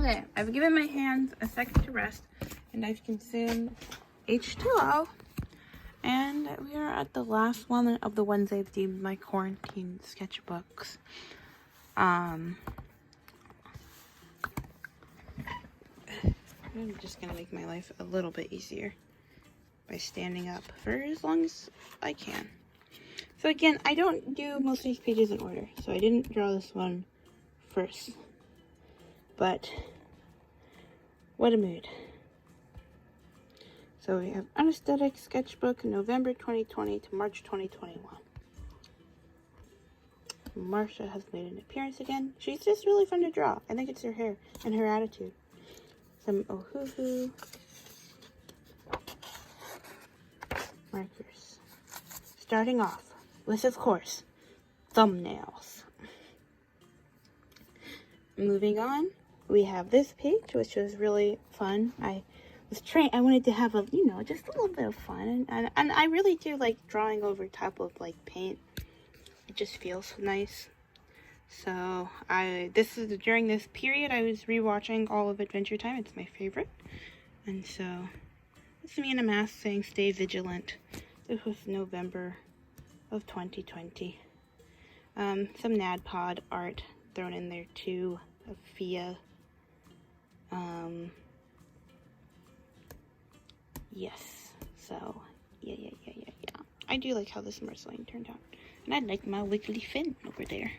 Okay, I've given my hands a second to rest, and I've consumed H2O, and we are at the last one of the ones I've deemed my quarantine sketchbooks. I'm just gonna make my life a little bit easier by standing up for as long as I can. So again, I don't do most of these pages in order, so I didn't draw this one first. But what a mood. So we have Unaesthetic Sketchbook, November 2020 to March 2021. Marsha has made an appearance again. She's just really fun to draw. I think it's her hair and her attitude. Some Ohuhu markers. Starting off with, of course, thumbnails. Moving on, we have this page, which was really fun. I wanted to have a, just a little bit of fun, and I really do like drawing over top of like paint. It just feels nice. So during this period I was rewatching all of Adventure Time. It's my favorite, and so it's me in a mask saying "Stay vigilant." This was November of 2020. Some NADPOD art thrown in there too of Fia. Yes, so yeah. I do like how this Marceline turned out, and I like my wiggly fin over there.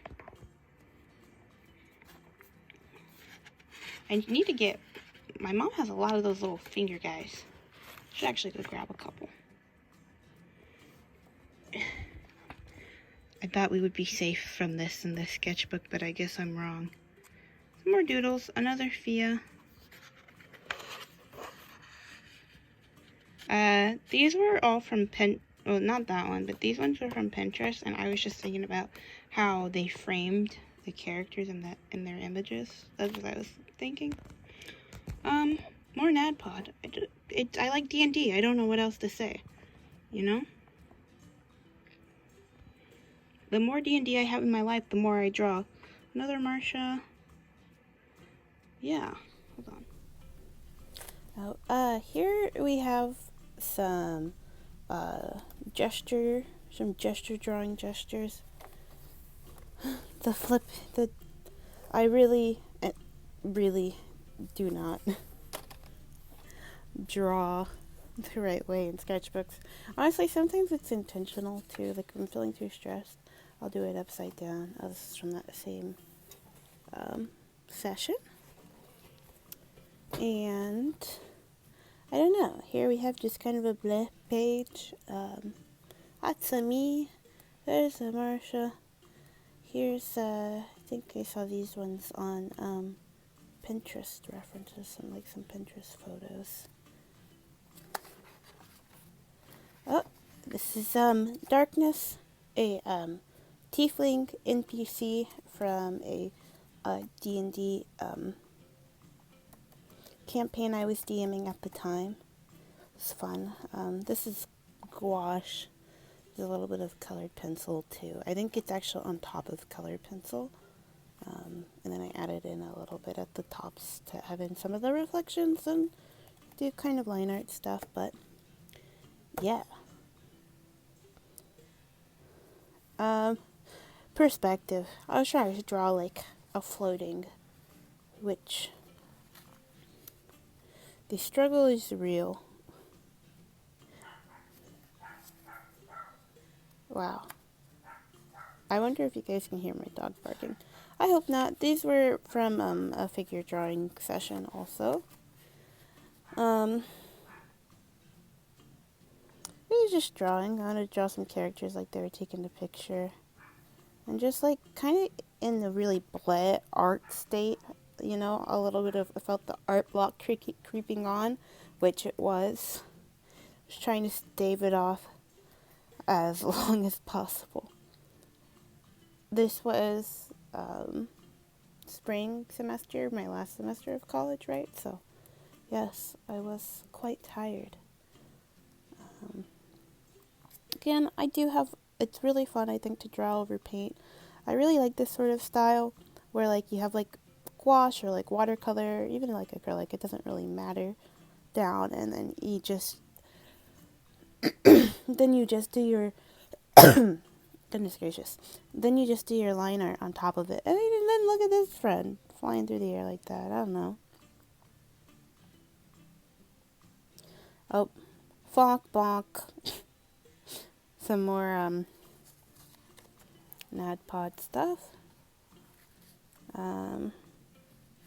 I need to get, my mom has a lot of those little finger guys. Should actually go grab a couple. I thought we would be safe from this in this sketchbook, but I guess I'm wrong. Some more doodles, another Fia. These were all from well, not that one, but these ones were from Pinterest, and I was just thinking about how they framed the characters in their images. That's what I was thinking. More NADPOD. I like D&D. I don't know what else to say. The more D&D I have in my life, the more I draw. Another Marsha. Yeah. Hold on. Here we have some gesture drawing gestures. I really do not draw the right way in sketchbooks. Honestly, sometimes it's intentional too. Like if I'm feeling too stressed, I'll do it upside down. Oh, this is from that same session. And I don't know. Here we have just kind of a bleh page. That's a me. There's a Marsha. Here's I think I saw these ones on Pinterest references and like some Pinterest photos. Oh, this is Darkness, a tiefling NPC from a D&D campaign I was DMing at the time. It's fun. This is Gouache. There's a little bit of colored pencil too. I think it's actually on top of colored pencil. And then I added in a little bit at the tops to have in some of the reflections and do kind of line art stuff, but yeah. Perspective. I was trying to draw like a floating witch. The struggle is real. Wow. I wonder if you guys can hear my dog barking. I hope not. These were from a figure drawing session also. It was just drawing. I wanted to draw some characters like they were taking a picture. And just like kind of in the really bleh art state, a little bit of, I felt the art block creeping on, which it was. I was trying to stave it off as long as possible. This was spring semester, my last semester of college, right? So, yes, I was quite tired. Again, it's really fun, I think, to draw over paint. I really like this sort of style where, like, you have, like, gouache or like watercolor, even like acrylic, it doesn't really matter, down, and then you just do your goodness gracious, then you just do your line art on top of it, and then look at this friend flying through the air like that. I don't know. Oh, bonk bonk. Some more NADPOD stuff.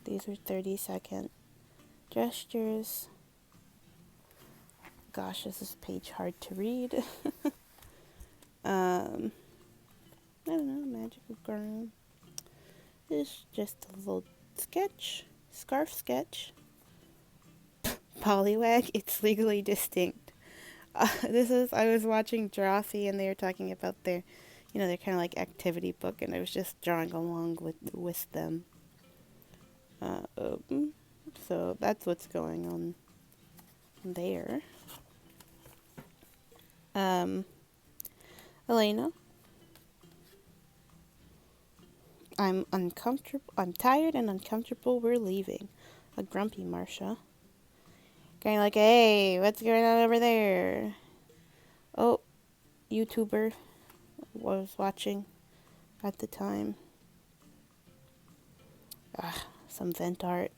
These are 30-second gestures. Gosh, is this page hard to read? I don't know, magical ground. It's just a little sketch, scarf sketch. Poliwag, it's legally distinct. I was watching Giraffe and they were talking about their kind of like activity book, and I was just drawing along with them. So that's what's going on there. Elena, I'm uncomfortable. I'm tired and uncomfortable. We're leaving. A grumpy Marsha. Kind of like, hey, what's going on over there? Oh, YouTuber was watching at the time. Some vent art.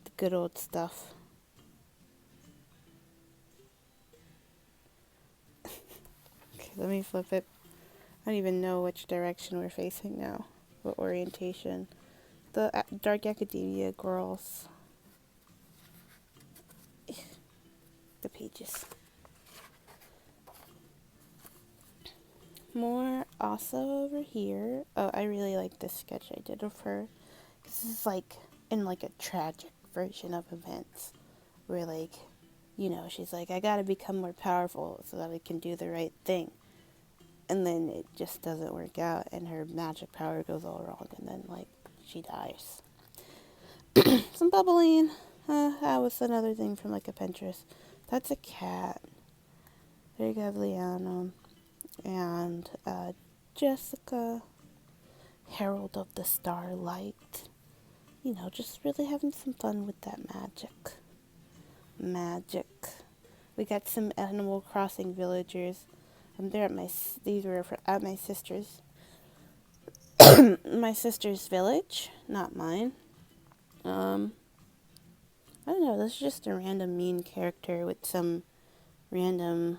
The good old stuff. Okay, let me flip it. I don't even know which direction we're facing now. What orientation. The Dark Academia girls. The pages. More Asa over here. Oh, I really like this sketch I did of her. This is like in like a tragic version of events. Where like, she's like, I gotta become more powerful so that I can do the right thing. And then it just doesn't work out and her magic power goes all wrong and then like she dies. Some bubbling. That was another thing from like a Pinterest. That's a cat. There you go, Liana. And Jessica, Herald of the Starlight. Just really having some fun with that magic. We got some Animal Crossing villagers. These were at my sister's. My sister's village, not mine. I don't know. This is just a random mean character with some random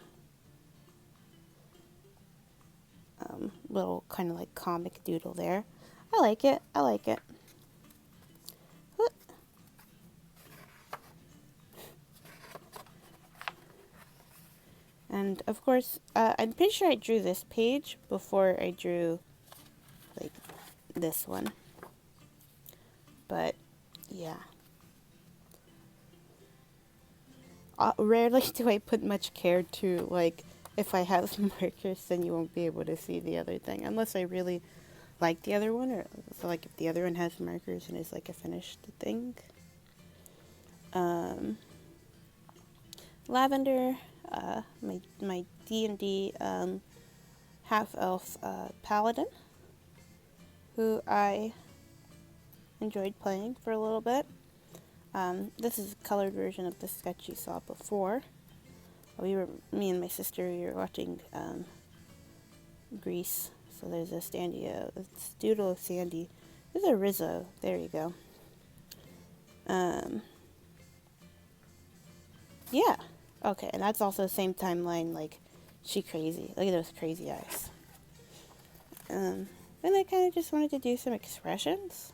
little kind of like comic doodle there. I like it. And of course, I'm pretty sure I drew this page before I drew like this one. But yeah. Rarely do I put much care to, like, if I have some markers, then you won't be able to see the other thing. Unless I really like the other one, or so like if the other one has markers and is like a finished thing. Lavender, my D&D half-elf paladin, who I enjoyed playing for a little bit. This is a colored version of the sketch you saw before. Me and my sister, we were watching Grease. So there's a it's Doodle of Sandy. There's a Rizzo. There you go. Yeah. Okay, and that's also the same timeline, like, she crazy. Look at those crazy eyes. And I kind of just wanted to do some expressions.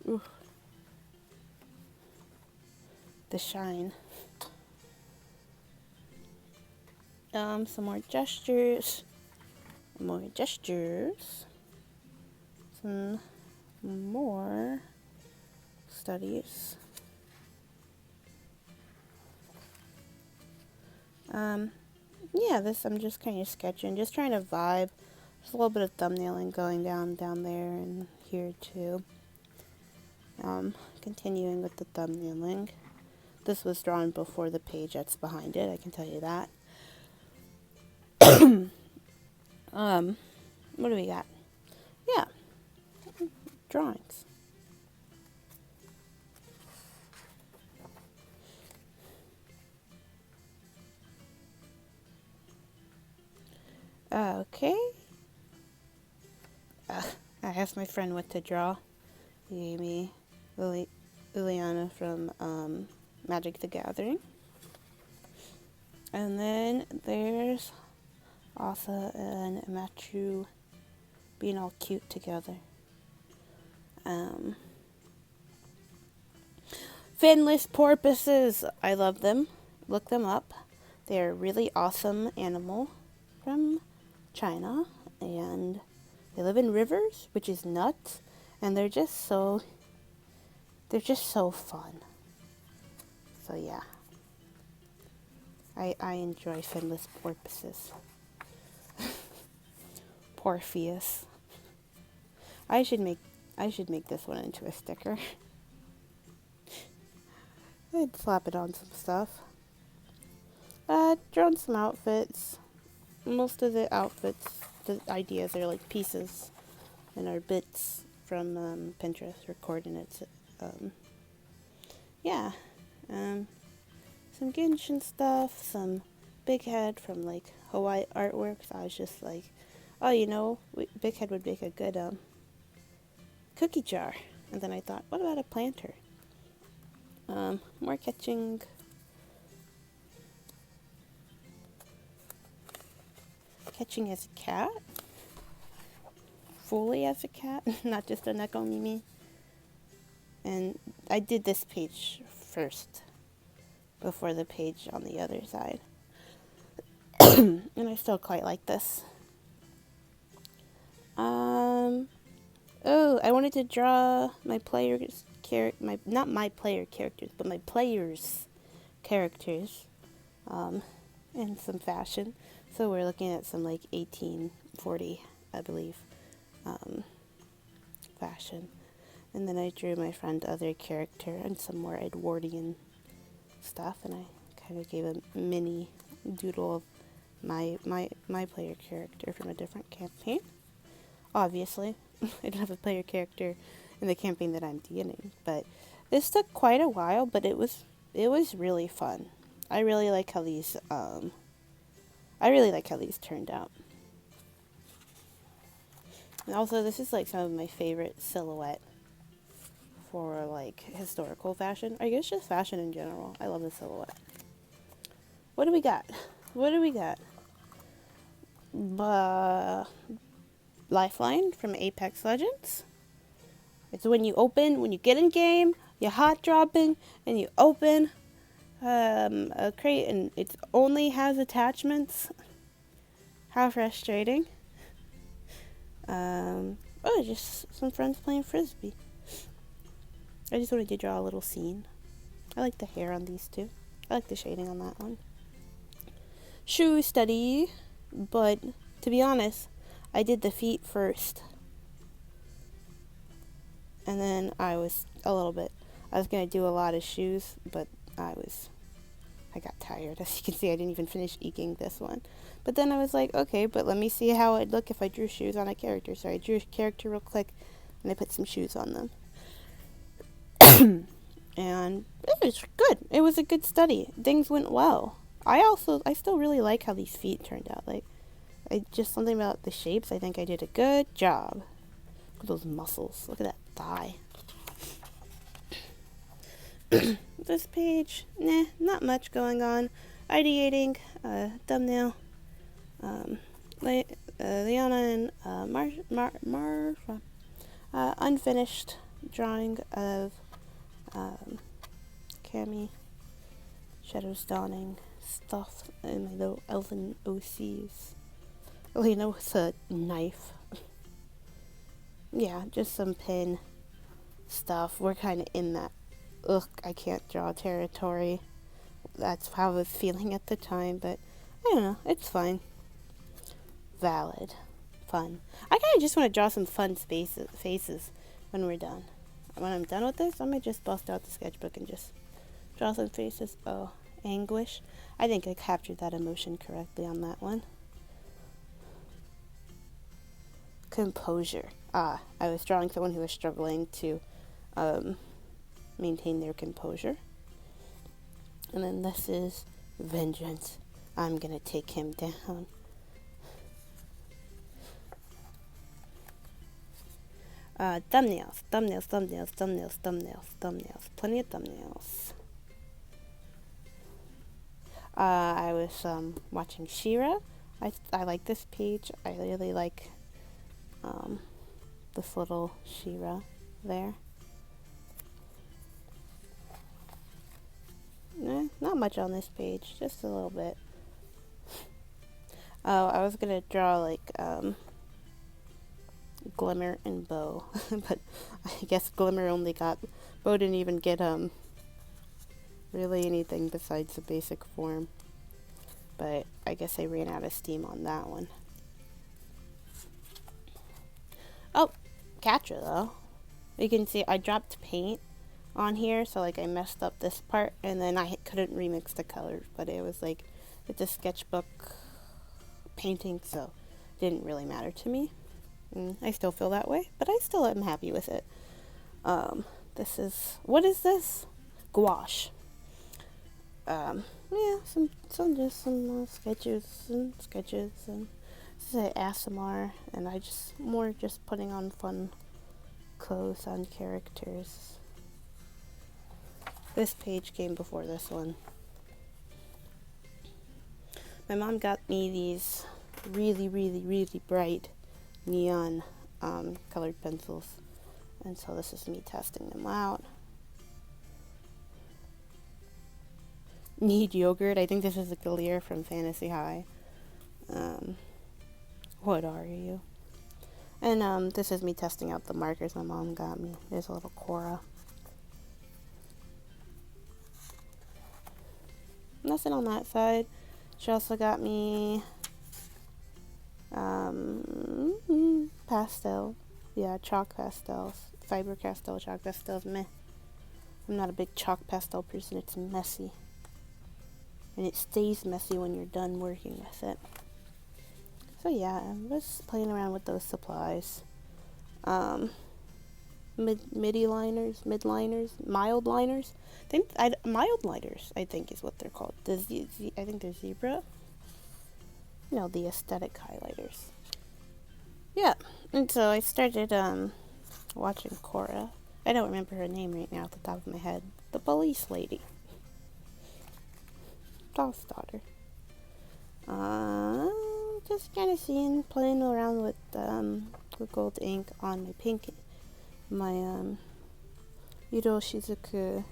Ooh. The shine. Some more gestures. Some more studies. Yeah, this I'm just kind of sketching, just trying to vibe. There's a little bit of thumbnailing going down there and here too. Continuing with the thumbnailing. This was drawn before the page that's behind it, I can tell you that. What do we got? Yeah. drawings. Okay. I asked my friend what to draw. He gave me Liliana from Magic the Gathering. And then there's Arthur and Matthew being all cute together. Finless porpoises. I love them. Look them up. They're a really awesome animal from China, and they live in rivers, which is nuts, and they're just so fun. So yeah, I enjoy finless porpoises. Porpheus. I should make this one into a sticker. I'd slap it on some stuff. Drawn some outfits. Most of the outfits, the ideas are like pieces and are bits from Pinterest or coordinates. Yeah. Some Genshin stuff, some Big Head from like Hawaii Artworks. I was just like, oh, you know, Big Head would make a good cookie jar. And then I thought, what about a planter? More catching as a cat. Fully as a cat, not just a Nekomimi. And I did this page first before the page on the other side. And I still quite like this. Oh, I wanted to draw my players' not my player characters, but my players' characters in some fashion. So we're looking at some like 1840, I believe, fashion. And then I drew my friend's other character and some more Edwardian stuff, and I kind of gave a mini doodle of my player character from a different campaign. Obviously, I don't have a player character in the campaign that I'm beginning, but this took quite a while, but it was really fun. I really like how these turned out. And also, this is like some of my favorite silhouette for like historical fashion. I guess just fashion in general. I love the silhouette. What do we got? Lifeline from Apex Legends. It's when you get in game, you're hot dropping, and you open a crate and it only has attachments. How frustrating. Just some friends playing frisbee. I just wanted to draw a little scene. I like the hair on these two. I like the shading on that one. Shoe study, but to be honest, I did the feet first. And then I was going to do a lot of shoes, but I got tired. As you can see, I didn't even finish inking this one. But then I was like, okay, but let me see how it'd look if I drew shoes on a character. So I drew a character real quick, and I put some shoes on them. And it was good. It was a good study. Things went well. I still really like how these feet turned out. Like, just something about the shapes. I think I did a good job. Look at those muscles. Look at that thigh. This page, not much going on. Ideating, thumbnail, Liana and Marfa, unfinished drawing of Cammy, Shadows Dawning, stuff in my little elven OCs. Elena with a knife. Yeah, just some pen stuff. We're kind of in that I can't draw territory. That's how I was feeling at the time, but I don't know, it's fine. Valid. Fun. I kind of just want to draw some fun faces when we're done. When I'm done with this, I might just bust out the sketchbook and just draw some faces. Oh, anguish. I think I captured that emotion correctly on that one. Composure. I was drawing someone who was struggling to maintain their composure. And then this is vengeance. I'm gonna take him down. Thumbnails. Plenty of thumbnails. I was watching She-Ra. I like this page. I really like this little She-Ra there. Not much on this page, just a little bit. Oh, I was gonna draw like Glimmer and Bow, but I guess Glimmer only got, Bow didn't even get really anything besides the basic form. But I guess I ran out of steam on that one. Oh, Catra though. You can see I dropped paint on here, so like I messed up this part, and then I couldn't remix the colors, but it was like, it's a sketchbook painting, so it didn't really matter to me. I still feel that way, but I still am happy with it. This is, what is this? Gouache. Yeah, some sketches, and this is an ASMR, and I just putting on fun clothes on characters. This page came before this one. My mom got me these really bright neon colored pencils, and so this is me testing them out. Need yogurt. I think this is a Galir from Fantasy High. What are you? And this is me testing out the markers my mom got me. There's a little Cora. Nothing on that side. She also got me pastel. Yeah, chalk pastels. Faber-Castell chalk pastels. Meh. I'm not a big chalk pastel person. It's messy. And it stays messy when you're done working with it. So yeah, I'm just playing around with those supplies. Mid-liners, mild liners. Mild liners, I think is what they're called. I think they're zebra. No, the aesthetic highlighters. Yeah, and so I started watching Cora. I don't remember her name right now at the top of my head. The police lady. Doll's daughter. Just kind of playing around with gold ink on my pink, my Yuro Shizuku,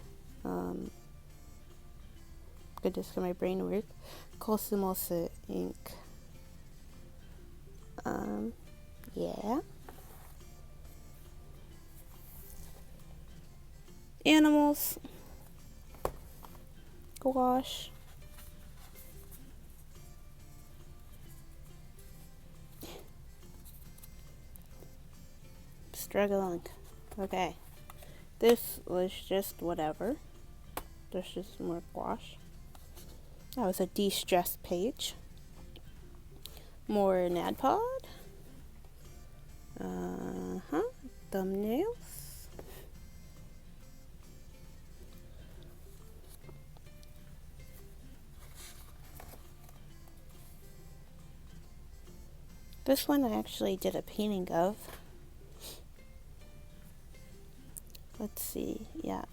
goodness, can my brain work? Cosmos ink. Yeah. Animals. Gouache. Struggling. Okay. This was just whatever. There's just more gouache. That was a de-stress page. More NADPOD. Thumbnails. This one I actually did a painting of. Let's see, yeah,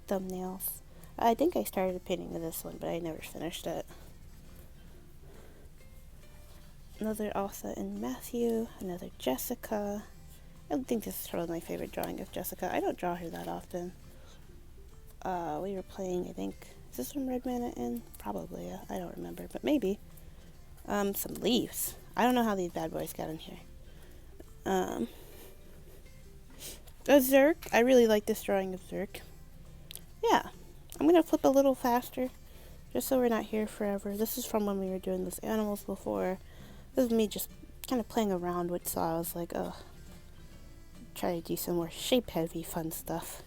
thumbnails. I think I started a painting of this one, but I never finished it. Another Elsa and Matthew, another Jessica. I think this is probably my favorite drawing of Jessica. I don't draw her that often. We were playing, I think, is this from Red Mana Inn? Probably, I don't remember, but maybe. Some leaves. I don't know how these bad boys got in here. A Zerk. I really like this drawing of Zerk. Yeah. I'm going to flip a little faster, just so we're not here forever. This is from when we were doing those animals before. This is me just kind of playing around with, so I was like, oh, try to do some more shape-heavy fun stuff.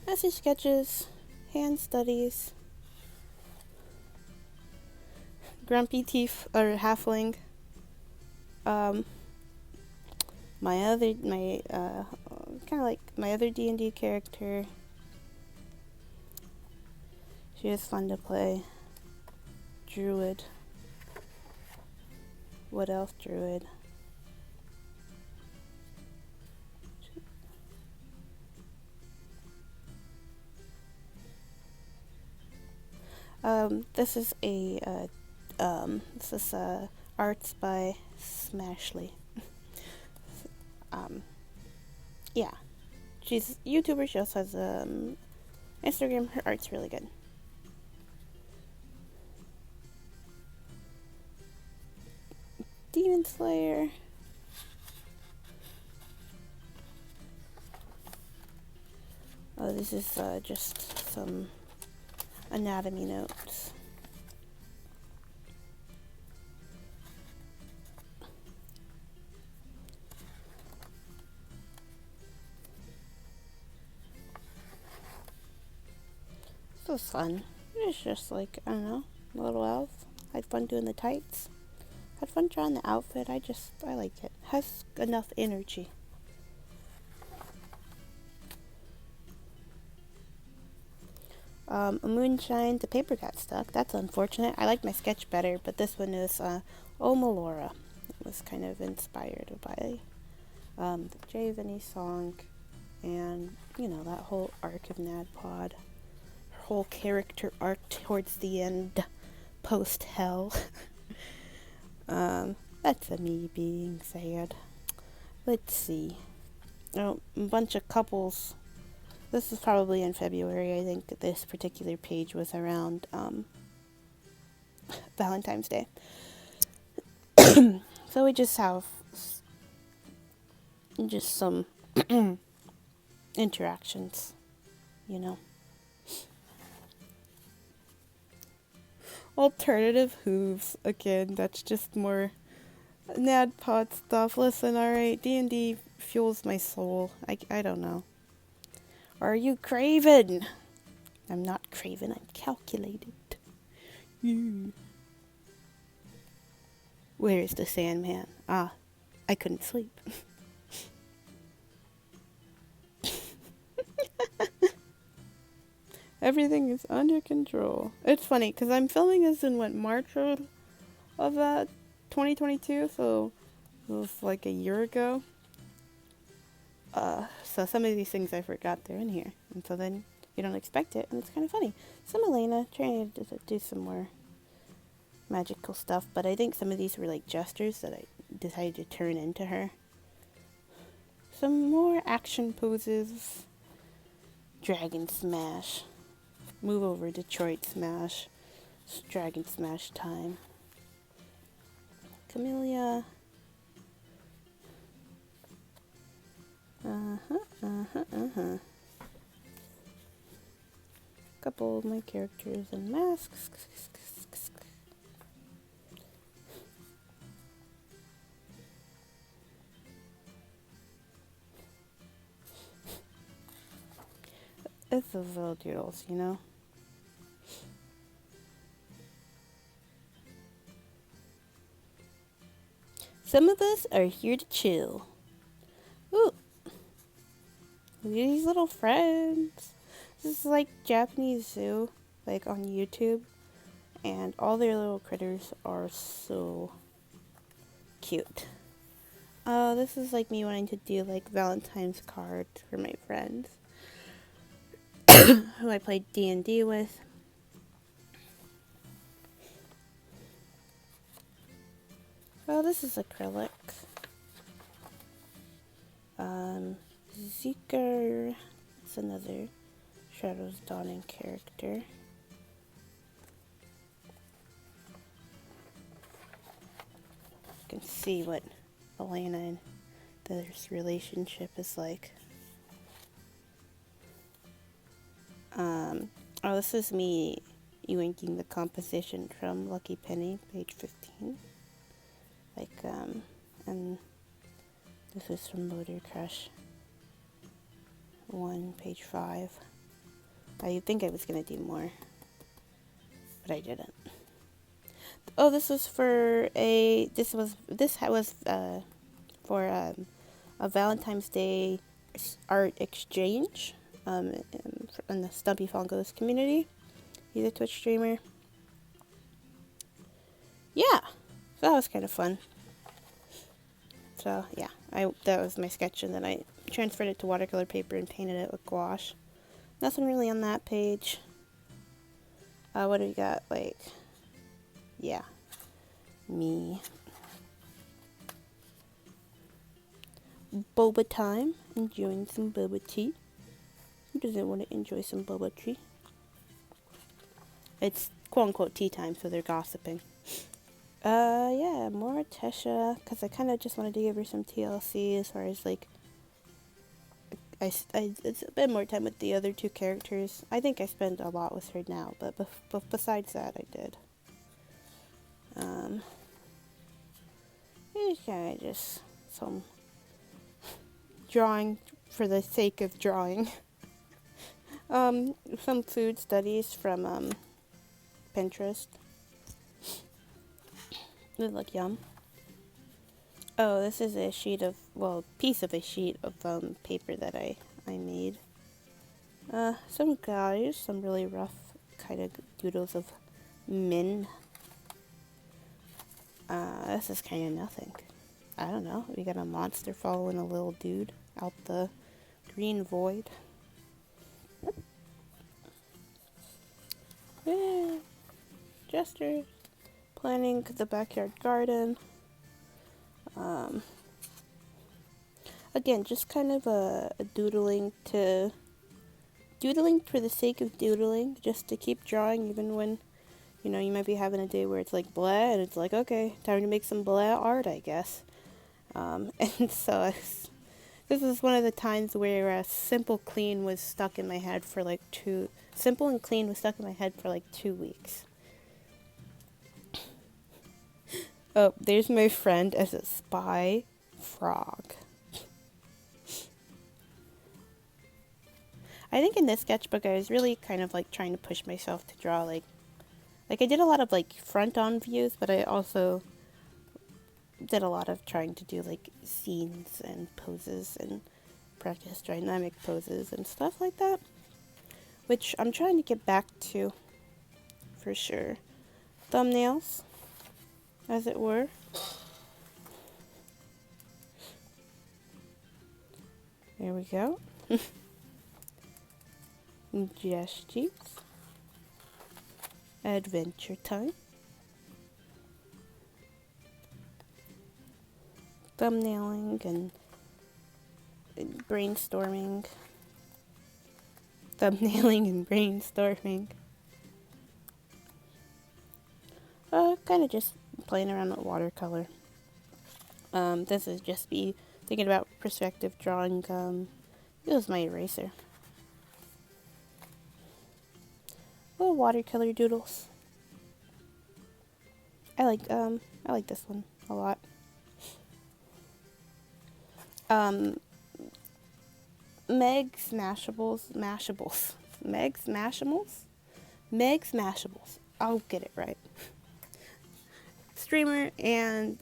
Messy sketches, hand studies, grumpy teeth, or halfling. kind of like my other D&D character. She is fun to play. Druid. What else, Druid? This is arts by Smashley. Yeah, she's a YouTuber. She also has Instagram. Her art's really good. Demon Slayer. Oh, this is just some anatomy notes. This was fun. It's just like, I don't know, a little elf. Had fun doing the tights. Had fun drawing the outfit. I like it. Has enough energy. A moonshine, the paper got stuck. That's unfortunate. I liked my sketch better, but this one is Oh Melora. It was kind of inspired by the Jay Vinny song and, you know, that whole arc of NADPOD. Her whole character arc towards the end, post-hell. That's me being sad. Let's see. Oh, a bunch of couples. This is probably in February. I think this particular page was around Valentine's Day. So we just have just some interactions, you know. Alternative hooves. Again, that's just more NADPOD stuff. Listen, alright, D&D fuels my soul. I don't know. Are you craven? I'm not craven, I'm calculated. Where is the Sandman? Ah, I couldn't sleep. Everything is under control. It's funny, because I'm filming this in, March of 2022, so it was like a year ago. So some of these things I forgot they're in here. And so then you don't expect it, and it's kind of funny. So Elena trying to do some more magical stuff, but I think some of these were like gestures that I decided to turn into her. Some more action poses. Dragon Smash. Move over, Detroit Smash. It's Dragon Smash time. Camellia. Couple of my characters in masks. It's those little doodles, you know? Some of us are here to chill. Ooh. Look at these little friends. This is like Japanese zoo, like on YouTube. And all their little critters are so cute. This is like me wanting to do like Valentine's cards for my friends. Who I played D&D with. Oh, this is acrylic. Zeker. It's another Shadows Dawning character. You can see what Elena and their relationship is like. Oh, this is me yoinking the composition from Lucky Penny, page 15. Like, and this is from Motor Crush 1, page 5. I think I was gonna do more, but I didn't. Oh, this was for a Valentine's Day art exchange in the Stumpy Fongos community. He's a Twitch streamer. Yeah, so that was kind of fun. So yeah, that was my sketch, and then I transferred it to watercolor paper and painted it with gouache. Nothing really on that page. What do we got? Like, yeah, me. Boba time. Enjoying some boba tea. Who doesn't want to enjoy some boba tea? It's quote-unquote tea time, so they're gossiping. Yeah, more Tesha, because I kind of just wanted to give her some TLC as far as, like, it's a bit more time with the other two characters. I think I spend a lot with her now, but besides that, I did. It's kind of just some drawing for the sake of drawing. Some food studies from, Pinterest. They look yum. Oh, this is a sheet of, piece of a sheet of, paper that I made. Some guys, some really rough kind of doodles of men. This is kind of nothing. I don't know. We got a monster following a little dude out the green void. Yeah. Gestures. Planning the backyard garden. Again, just kind of a doodling for the sake of doodling, just to keep drawing even when, you know, you might be having a day where it's like blah, and it's like, okay, time to make some blah art, I guess. And so this is one of the times where Simple and Clean was stuck in my head for like 2 weeks. Oh, there's my friend as a spy frog. I think in this sketchbook I was really kind of like trying to push myself to draw like I did a lot of like front-on views, but I also did a lot of trying to do like scenes and poses and practice dynamic poses and stuff like that, which I'm trying to get back to for sure. Thumbnails, as it were. There we go. Gestures. Adventure time. Thumbnailing and brainstorming. Thumbnailing and brainstorming. Kind of just playing around with watercolor. This is just me thinking about perspective drawing. This is my eraser. Little watercolor doodles. I like this one a lot. Meg's Mashables. I'll get it right. Streamer and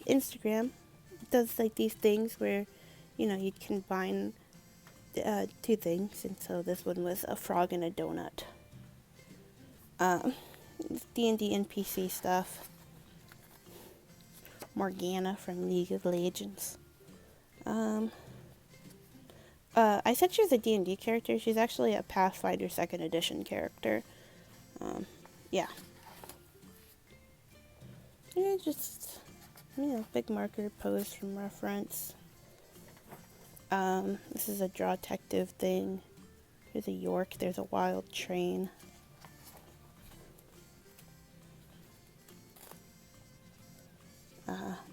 Instagram does like these things where, you know, you combine two things, and so this one was a frog and a donut. D&D NPC stuff. Morgana from League of Legends. I said she was a D&D character. She's actually a Pathfinder 2nd edition character. Yeah. Yeah, just, you know, big marker pose from reference. This is a Draw Detective thing. There's a York, there's a wild train.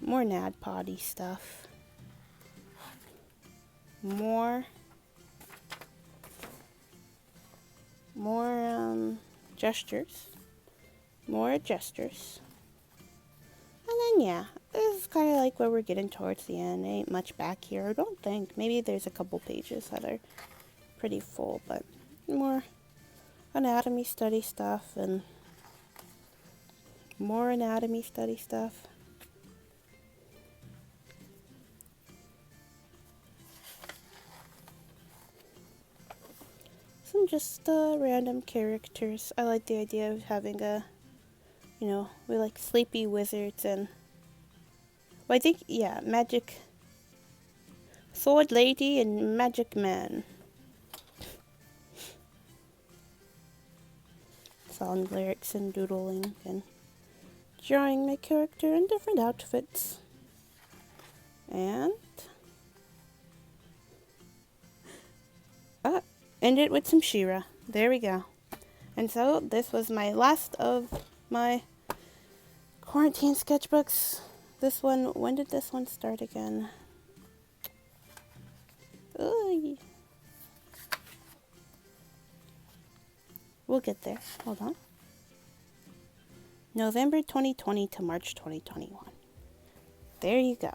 More Nad Potty stuff. More gestures. More gestures. And then, yeah, this is kind of like where we're getting towards the end. Ain't much back here, I don't think. Maybe there's a couple pages that are pretty full, but more anatomy study stuff and more anatomy study stuff. some just random characters. I like the idea of having we like sleepy wizards and, well, I think, yeah, magic sword lady and magic man. Song lyrics and doodling and drawing my character in different outfits. And end it with some She-Ra. There we go. And so this was my last of my quarantine sketchbooks. This one, when did this one start again? Ooh. We'll get there. Hold on. November 2020 to March 2021. There you go.